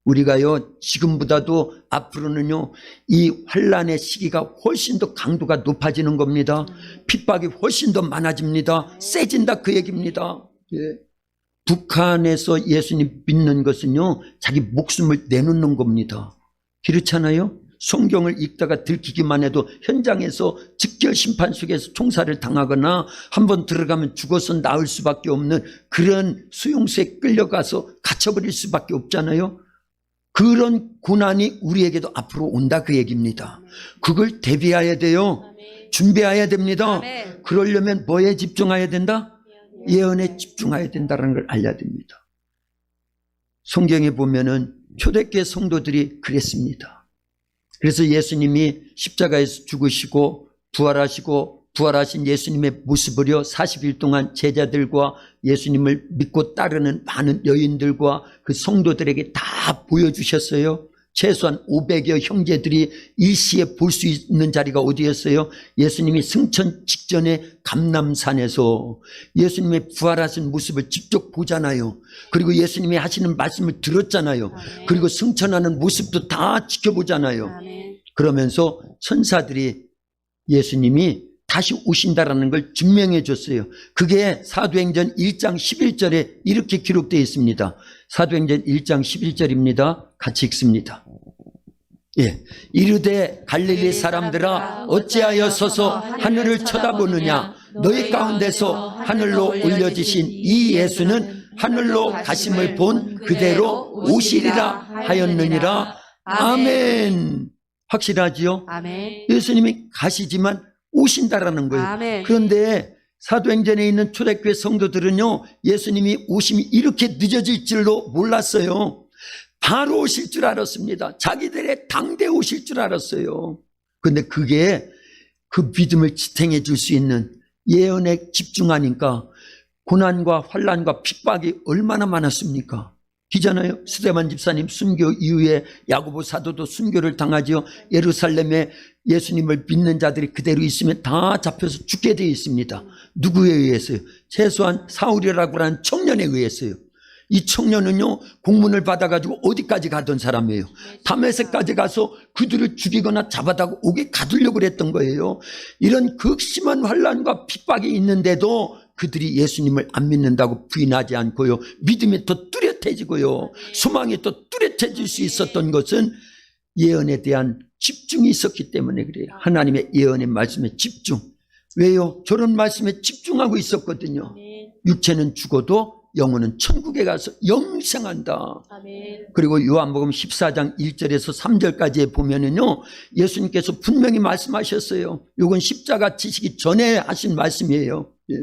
우리가요, 지금보다도 앞으로는요, 이 환란의 시기가 훨씬 더 강도가 높아지는 겁니다. 핍박이 훨씬 더 많아집니다. 세진다, 그 얘기입니다. 예. 북한에서 예수님 믿는 것은요, 자기 목숨을 내놓는 겁니다. 그렇잖아요? 성경을 읽다가 들키기만 해도 현장에서 즉결 심판 속에서 총살을 당하거나 한번 들어가면 죽어서 나올 수밖에 없는 그런 수용소에 끌려가서 갇혀버릴 수밖에 없잖아요. 그런 고난이 우리에게도 앞으로 온다, 그 얘기입니다. 그걸 대비해야 돼요. 준비해야 됩니다. 아멘. 그러려면 뭐에 집중해야 된다? 예언에 집중해야 된다는 걸 알려야 됩니다. 성경에 보면은 초대교회 성도들이 그랬습니다. 그래서 예수님이 십자가에서 죽으시고 부활하시고 부활하신 예수님의 모습을요 40일 동안 제자들과 예수님을 믿고 따르는 많은 여인들과 그 성도들에게 다 보여주셨어요. 최소한 500여 형제들이 일시에 볼 수 있는 자리가 어디였어요? 예수님이 승천 직전에 감람산에서 예수님의 부활하신 모습을 직접 보잖아요. 그리고 예수님이 하시는 말씀을 들었잖아요. 그리고 승천하는 모습도 다 지켜보잖아요. 아멘. 그러면서 천사들이 예수님이 다시 오신다라는 걸 증명해 줬어요. 그게 사도행전 1장 11절에 이렇게 기록되어 있습니다. 사도행전 1장 11절입니다. 같이 읽습니다. 예. 이르되 갈릴리 사람들아 어찌하여 서서 하늘을 쳐다보느냐? 너희 가운데서 하늘로 올려지신 이 예수는 하늘로 가심을 본 그대로 오시리라 하였느니라. 아멘. 확실하지요? 아멘. 예수님이 가시지만 오신다라는 거예요. 아멘. 그런데 사도행전에 있는 초대교회 성도들은요, 예수님이 오심이 이렇게 늦어질 줄로 몰랐어요. 바로 오실 줄 알았습니다. 자기들의 당대 오실 줄 알았어요. 그런데 그게 그 믿음을 지탱해 줄 수 있는 예언에 집중하니까 고난과 환란과 핍박이 얼마나 많았습니까? 기잖아요. 스데반 집사님 순교 이후에 야고보 사도도 순교를 당하지요. 예루살렘에 예수님을 믿는 자들이 그대로 있으면 다 잡혀서 죽게 되어 있습니다. 누구에 의해서요? 최소한 사울이라고 하는 청년에 의해서요. 이 청년은요, 공문을 받아가지고 어디까지 가던 사람이에요. 다메섹까지 가서 그들을 죽이거나 잡아다가 옥에 가두려고 그랬던 거예요. 이런 극심한 환란과 핍박이 있는데도 그들이 예수님을 안 믿는다고 부인하지 않고요, 믿음이 더 뚜렷해지고요, 소망이 더 뚜렷해질 수 있었던 것은 예언에 대한 집중이 있었기 때문에 그래요. 하나님의 예언의 말씀에 집중. 왜요? 저런 말씀에 집중하고 있었거든요. 육체는 죽어도 영혼은 천국에 가서 영생한다. 아멘. 그리고 요한복음 14장 1절에서 3절까지에 보면은요, 예수님께서 분명히 말씀하셨어요. 이건 십자가 지시기 전에 하신 말씀이에요. 예.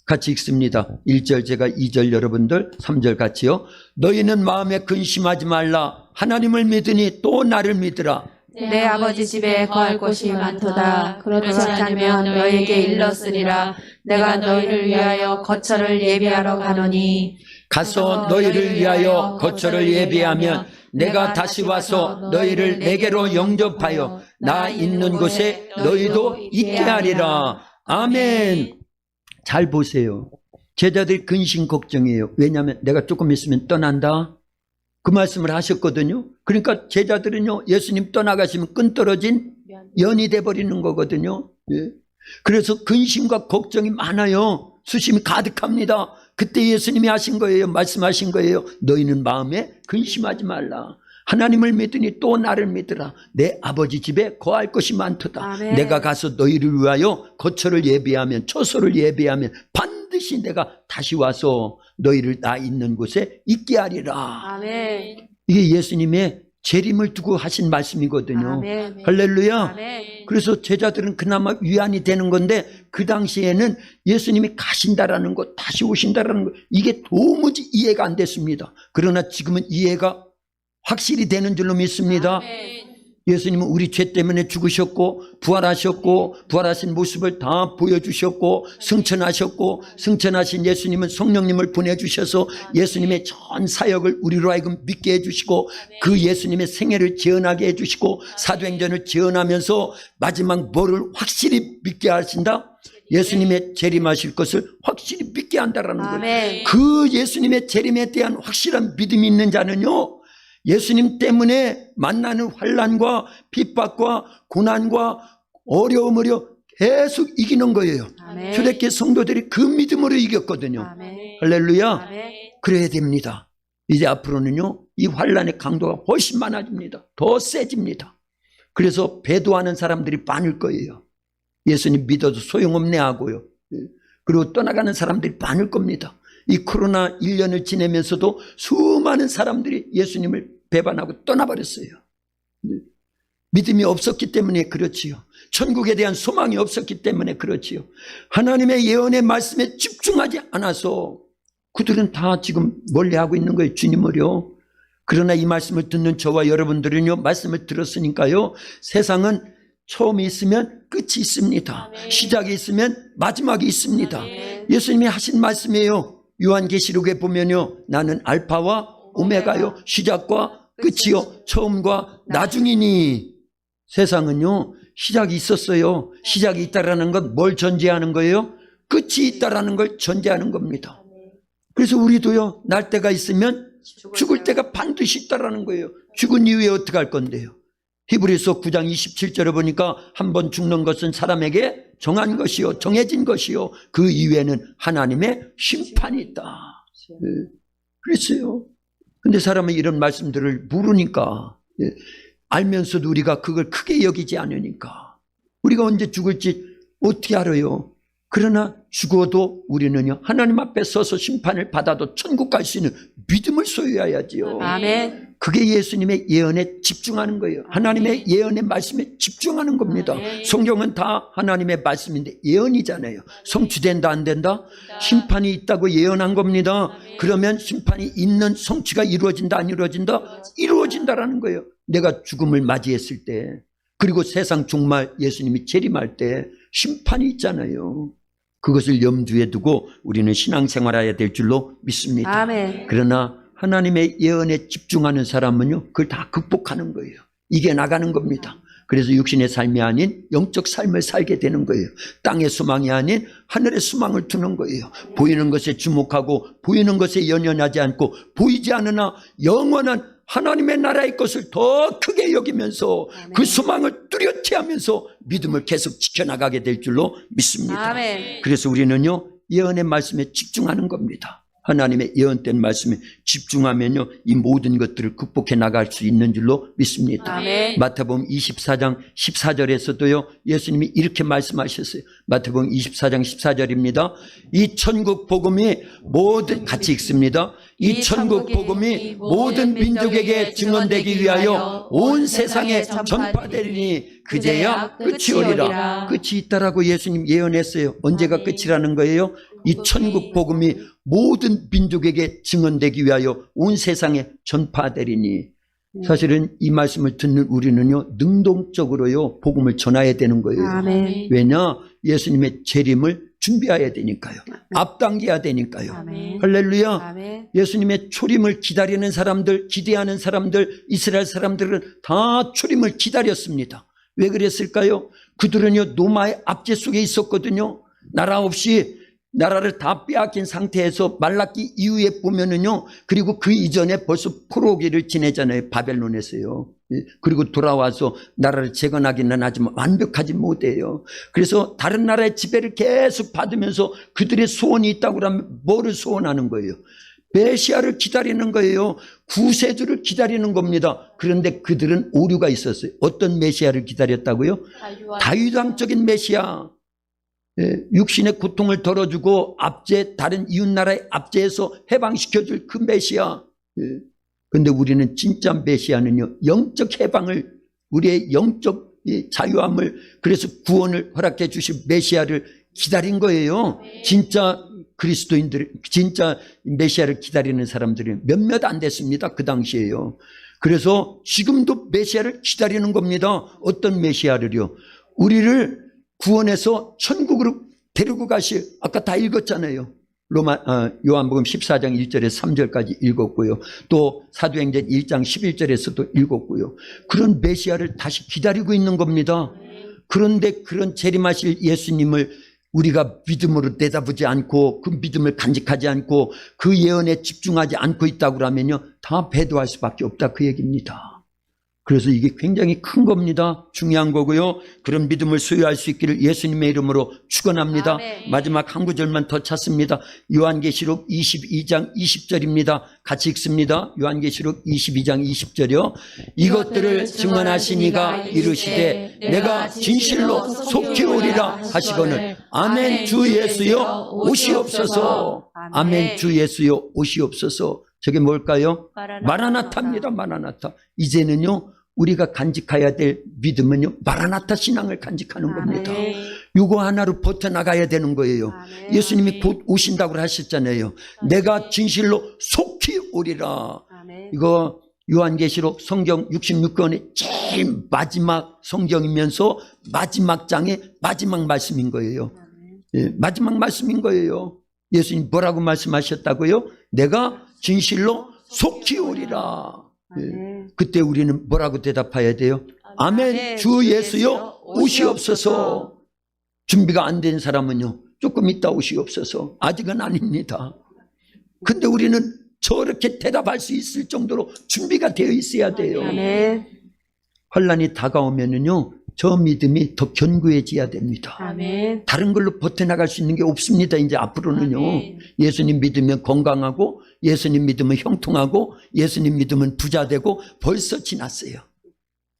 같이 읽습니다. 1절 제가 2절 여러분들 3절 같이요. 너희는 마음에 근심하지 말라. 하나님을 믿으니 또 나를 믿으라. 내 아버지 집에 거할 곳이 많도다. 그렇지 않으면 너희에게 일렀으리라. 내가 너희를 위하여 거처를 예비하러 가노니. 가서 너희를 위하여 거처를 예비하면 내가 다시 와서 너희를 내게로 영접하여 나 있는 곳에 너희도 있게 하리라. 아멘. 잘 보세요. 제자들 근심 걱정이에요. 왜냐하면 내가 조금 있으면 떠난다. 그 말씀을 하셨거든요. 그러니까 제자들은요, 예수님 떠나가시면 끈 떨어진 연이 돼버리는 거거든요. 예. 그래서 근심과 걱정이 많아요. 수심이 가득합니다. 그때 예수님이 하신 거예요. 말씀하신 거예요. 너희는 마음에 근심하지 말라. 하나님을 믿으니 또 나를 믿으라. 내 아버지 집에 거할 것이 많도다. 아멘. 내가 가서 너희를 위하여 거처를 예비하면, 처소를 예비하면 반드시 내가 다시 와서 너희를 나 있는 곳에 있게 하리라. 아멘. 이게 예수님의 재림을 두고 하신 말씀이거든요. 아멘. 할렐루야. 아멘. 그래서 제자들은 그나마 위안이 되는 건데, 그 당시에는 예수님이 가신다라는 것, 다시 오신다라는 것, 이게 도무지 이해가 안 됐습니다. 그러나 지금은 이해가 확실히 되는 줄로 믿습니다. 아멘. 예수님은 우리 죄 때문에 죽으셨고 부활하셨고, 부활하신 모습을 다 보여주셨고, 승천하셨고, 승천하신 예수님은 성령님을 보내주셔서 예수님의 전 사역을 우리로 하여금 믿게 해주시고, 그 예수님의 생애를 재현하게 해주시고, 사도행전을 재현하면서 마지막 뭐를 확실히 믿게 하신다? 예수님의 재림하실 것을 확실히 믿게 한다라는 거예요. 아멘. 그 예수님의 재림에 대한 확실한 믿음이 있는 자는요, 예수님 때문에 만나는 환난과 핍박과 고난과 어려움으로 계속 이기는 거예요. 아멘. 초대교회 성도들이 그 믿음으로 이겼거든요. 아멘. 할렐루야. 아멘. 그래야 됩니다. 이제 앞으로는요, 이 환난의 강도가 훨씬 많아집니다. 더 세집니다. 그래서 배도하는 사람들이 많을 거예요. 예수님 믿어도 소용없네 하고요. 그리고 떠나가는 사람들이 많을 겁니다. 이 코로나 1년을 지내면서도 수많은 사람들이 예수님을 배반하고 떠나버렸어요. 믿음이 없었기 때문에 그렇지요. 천국에 대한 소망이 없었기 때문에 그렇지요. 하나님의 예언의 말씀에 집중하지 않아서 그들은 다 지금 멀리하고 있는 거예요. 주님을요. 그러나 이 말씀을 듣는 저와 여러분들은요, 말씀을 들었으니까요, 세상은 처음이 있으면 끝이 있습니다. 아멘. 시작이 있으면 마지막이 있습니다. 아멘. 예수님이 하신 말씀이에요. 요한계시록에 보면요, 나는 알파와 오메가요, 시작과 끝이요, 처음과 나중이니. 세상은요, 시작이 있었어요. 시작이 있다라는 건 뭘 전제하는 거예요? 끝이 있다라는 걸 전제하는 겁니다. 그래서 우리도요, 날 때가 있으면 죽을 때가 반드시 있다라는 거예요. 죽은 이후에 어떻게 할 건데요? 히브리서 9장 27절에 보니까 한 번 죽는 것은 사람에게 정한 것이요, 정해진 것이요, 그 이후에는 하나님의 심판이 있다. 그랬어요. 근데 사람은 이런 말씀들을 모르니까, 알면서도 우리가 그걸 크게 여기지 않으니까, 우리가 언제 죽을지 어떻게 알아요? 그러나 죽어도 우리는요, 하나님 앞에 서서 심판을 받아도 천국 갈 수 있는 믿음을 소유해야지요. 아멘. 그게 예수님의 예언에 집중하는 거예요. 하나님의 예언의 말씀에 집중하는 겁니다. 아멘. 성경은 다 하나님의 말씀인데 예언이잖아요. 성취된다 안 된다? 심판이 있다고 예언한 겁니다. 그러면 심판이 있는 성취가 이루어진다 안 이루어진다? 이루어진다라는 거예요. 내가 죽음을 맞이했을 때, 그리고 세상 종말 예수님이 재림할 때 심판이 있잖아요. 그것을 염두에 두고 우리는 신앙생활해야 될 줄로 믿습니다. 아멘. 그러나 하나님의 예언에 집중하는 사람은요, 그걸 다 극복하는 거예요. 이겨나가는 겁니다. 그래서 육신의 삶이 아닌 영적 삶을 살게 되는 거예요. 땅의 소망이 아닌 하늘의 소망을 두는 거예요. 보이는 것에 주목하고 보이는 것에 연연하지 않고 보이지 않으나 영원한 하나님의 나라의 것을 더 크게 여기면서 그 소망을 뚜렷이 하면서 믿음을 계속 지켜나가게 될 줄로 믿습니다. 아멘. 그래서 우리는요, 예언의 말씀에 집중하는 겁니다. 하나님의 예언된 말씀에 집중하면요, 이 모든 것들을 극복해 나갈 수 있는 줄로 믿습니다. 아멘. 마태복음 24장 14절에서도요, 예수님이 이렇게 말씀하셨어요. 마태복음 24장 14절입니다. 이 천국 복음이 모든, 같이 읽습니다. 이 천국 복음이 모든 민족에게 증언되기 위하여 온 세상에 전파되리니 그제야 끝이 오리라. 끝이 있다라고 예수님 예언했어요. 언제가 아멘. 끝이라는 거예요? 이 천국 복음이 모든 민족에게 증언되기 위하여 온 세상에 전파되리니. 사실은 이 말씀을 듣는 우리는요, 능동적으로요, 복음을 전해야 되는 거예요. 아멘. 왜냐? 예수님의 재림을 준비해야 되니까요. 앞당겨야 되니까요. 아멘. 할렐루야. 아멘. 예수님의 초림을 기다리는 사람들, 기대하는 사람들, 이스라엘 사람들은 다 초림을 기다렸습니다. 왜 그랬을까요? 그들은요, 노마의 압제 속에 있었거든요. 나라 없이 나라를 다 빼앗긴 상태에서 말라기 이후에 보면은요, 그리고 그 이전에 벌써 포로기를 지내잖아요. 바벨론에서요. 그리고 돌아와서 나라를 재건하기는 하지만 완벽하지 못해요. 그래서 다른 나라의 지배를 계속 받으면서 그들의 소원이 있다고 하면 뭐를 소원하는 거예요? 메시아를 기다리는 거예요. 구세주를 기다리는 겁니다. 그런데 그들은 오류가 있었어요. 어떤 메시아를 기다렸다고요? 다윗왕적인 메시아. 육신의 고통을 덜어주고 다른 이웃나라의 압제에서 해방시켜줄 그 메시아. 그런데 우리는 진짜 메시아는요, 영적 해방을, 우리의 영적 자유함을, 그래서 구원을 허락해 주실 메시아를 기다린 거예요. 진짜 그리스도인들, 진짜 메시아를 기다리는 사람들이 몇몇 안 됐습니다. 그 당시에요. 그래서 지금도 메시아를 기다리는 겁니다. 어떤 메시아를요? 우리를 구원해서 천국으로 데리고 가실, 아까 다 읽었잖아요. 요한복음 14장 1절에서 3절까지 읽었고요. 또 사도행전 1장 11절에서도 읽었고요. 그런 메시아를 다시 기다리고 있는 겁니다. 그런데 그런 재림하실 예수님을 우리가 믿음으로 내다보지 않고 그 믿음을 간직하지 않고 그 예언에 집중하지 않고 있다고 하면요, 다 배도할 수밖에 없다, 그 얘기입니다. 그래서 이게 굉장히 큰 겁니다. 중요한 거고요. 그런 믿음을 소유할 수 있기를 예수님의 이름으로 축원합니다. 아멘. 마지막 한 구절만 더 찾습니다. 요한계시록 22장 20절입니다. 같이 읽습니다. 요한계시록 22장 20절이요. 이것들을 증언하신 이가 이르시되 내가 진실로 속히 오리라 하시거늘 아멘 주 예수여 오시옵소서. 아멘 주 예수여 오시옵소서. 저게 뭘까요? 마라나타입니다. 마라나타. 이제는요, 우리가 간직해야 될 믿음은요, 마라나타 신앙을 간직하는 겁니다. 이거 하나로 버텨나가야 되는 거예요. 아멘. 예수님이 곧 오신다고 하셨잖아요. 내가 진실로 속히 오리라. 이거 요한계시록 성경 66권의 제일 마지막 성경이면서 마지막 장의 마지막 말씀인 거예요. 마지막 말씀인 거예요. 예수님 뭐라고 말씀하셨다고요? 내가 진실로 속히 오리라. 그때 우리는 뭐라고 대답해야 돼요? 아멘 주 예수여 오시옵소서. 준비가 안 된 사람은요, 조금 있다 오시옵소서. 아직은 아닙니다. 근데 우리는 저렇게 대답할 수 있을 정도로 준비가 되어 있어야 돼요. 환란이 다가오면은요, 저 믿음이 더 견고해져야 됩니다. 아멘. 다른 걸로 버텨나갈 수 있는 게 없습니다. 이제 앞으로는요. 아멘. 예수님 믿으면 건강하고, 예수님 믿으면 형통하고, 예수님 믿으면 부자 되고, 벌써 지났어요.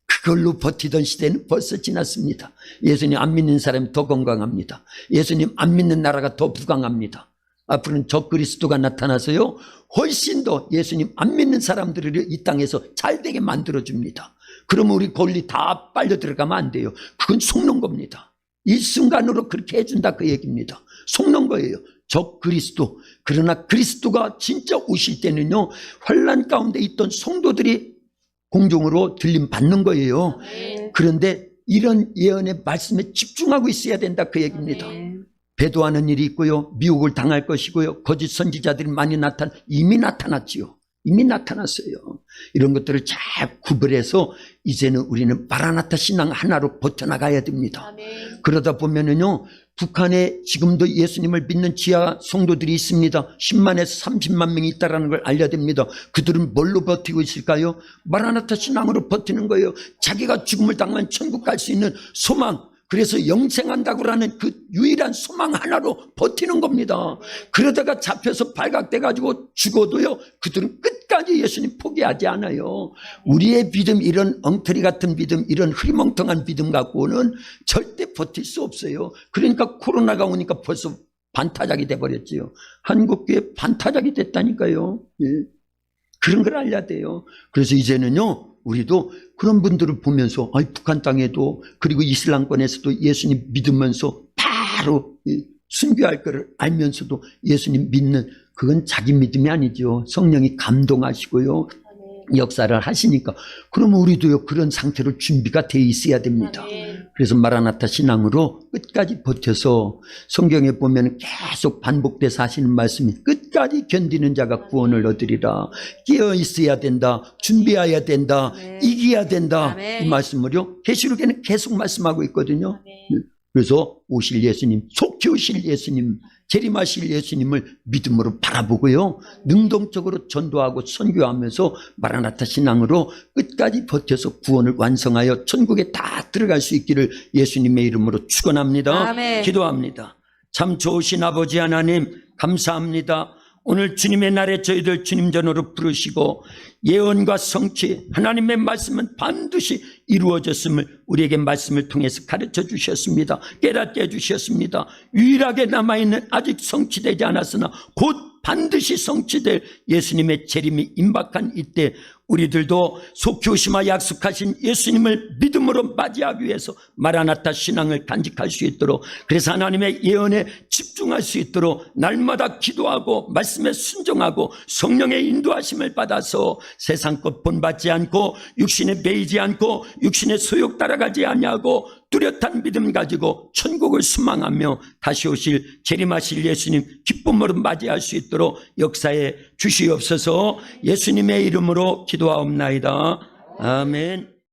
그걸로 버티던 시대는 벌써 지났습니다. 예수님 안 믿는 사람이 더 건강합니다. 예수님 안 믿는 나라가 더 부강합니다. 앞으로는 적그리스도가 나타나서요, 훨씬 더 예수님 안 믿는 사람들을 이 땅에서 잘되게 만들어줍니다. 그러면 우리 권리 다 빨려 들어가면 안 돼요. 그건 속는 겁니다. 일순간으로 그렇게 해준다, 그 얘기입니다. 속는 거예요. 적그리스도. 그러나 그리스도가 진짜 오실 때는요, 환난 가운데 있던 성도들이 공중으로 들림 받는 거예요. 그런데 이런 예언의 말씀에 집중하고 있어야 된다, 그 얘기입니다. 배도하는 일이 있고요, 미혹을 당할 것이고요, 거짓 선지자들이 많이 이미 나타났지요. 이미 나타났어요. 이런 것들을 잘 구별해서 이제는 우리는 마라나타 신앙 하나로 버텨나가야 됩니다. 아멘. 그러다 보면은요, 북한에 지금도 예수님을 믿는 지하 성도들이 있습니다. 10만에서 30만 명이 있다는 걸 알려야 됩니다. 그들은 뭘로 버티고 있을까요? 마라나타 신앙으로 버티는 거예요. 자기가 죽음을 당하면 천국 갈 수 있는 소망, 그래서 영생한다고 하는 그 유일한 소망 하나로 버티는 겁니다. 그러다가 잡혀서 발각돼가지고 죽어도요, 그들은 끝까지 예수님 포기하지 않아요. 우리의 믿음, 이런 엉터리 같은 믿음, 이런 흐리멍텅한 믿음 갖고는 절대 버틸 수 없어요. 그러니까 코로나가 오니까 벌써 반타작이 돼버렸지요. 한국교회 반타작이 됐다니까요. 예. 그런 걸 알려야 돼요. 그래서 이제는요, 우리도 그런 분들을 보면서 북한 땅에도, 그리고 이슬람권에서도 예수님 믿으면서 바로 순교할 것을 알면서도 예수님 믿는, 그건 자기 믿음이 아니죠. 성령이 감동하시고요, 역사를 하시니까. 그러면 우리도요, 그런 상태로 준비가 돼 있어야 됩니다. 그래서 마라나타 신앙으로 끝까지 버텨서, 성경에 보면 계속 반복돼서 하시는 말씀이 끝까지 견디는 자가 구원을 얻으리라. 깨어 있어야 된다, 준비해야 된다, 이겨야 된다. 이 말씀을요, 계시록에는 계속 말씀하고 있거든요. 그래서 오실 예수님, 속히 오실 예수님, 재림하실 예수님을 믿음으로 바라보고요, 능동적으로 전도하고 선교하면서 마라나타 신앙으로 끝까지 버텨서 구원을 완성하여 천국에 다 들어갈 수 있기를 예수님의 이름으로 축원합니다. 아멘. 기도합니다. 참 좋으신 아버지 하나님, 감사합니다. 오늘 주님의 날에 저희들 주님 전으로 부르시고 예언과 성취, 하나님의 말씀은 반드시 이루어졌음을 우리에게 말씀을 통해서 가르쳐 주셨습니다. 깨닫게 해주셨습니다. 유일하게 남아있는 아직 성취되지 않았으나 곧 반드시 성취될 예수님의 재림이 임박한 이때 우리들도 속히 오시마 약속하신 예수님을 믿음으로 맞이하기 위해서 마라나타 신앙을 간직할 수 있도록, 그래서 하나님의 예언에 집중할 수 있도록 날마다 기도하고 말씀에 순종하고 성령의 인도하심을 받아서 세상 것 본받지 않고 육신에 매이지 않고 육신의 소욕 따라가지 아니하고 뚜렷한 믿음 가지고 천국을 소망하며 다시 오실 재림하실 예수님 기쁨으로 맞이할 수 있도록 역사에 주시옵소서. 예수님의 이름으로 기도하옵나이다. 아멘.